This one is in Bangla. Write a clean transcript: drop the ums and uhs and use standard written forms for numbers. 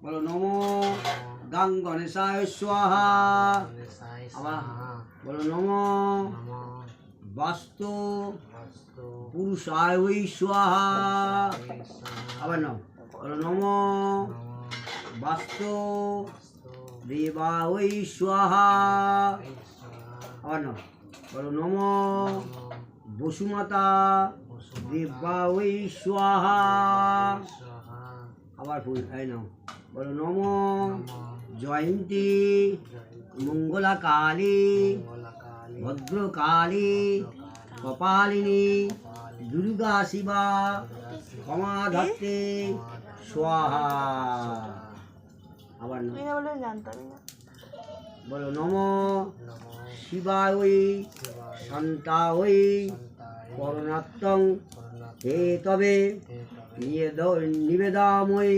বলো নমো গাং গণেশায় স্বাহা। আবার বলো নমো বাস্তু পুরুষায় ওই স্বাহা। আবার নাও বলো নমো বাস্তু দেবা ওই স্বাহা। আবার নাও বলো নমো বসুমাতা দেবা ওই স্বাহা। আবার ফুল এই নাও বলো নমো জয়ন্তী মঙ্গলা কালী ভদ্রকালী কপালিনী দুর্গা শিবা ক্ষমা ধত্তে স্বাহা। আবার বলো নমো শিবায় ওই শান্তা ওই করুণাত্মং হে তবে নিবেদাময়ী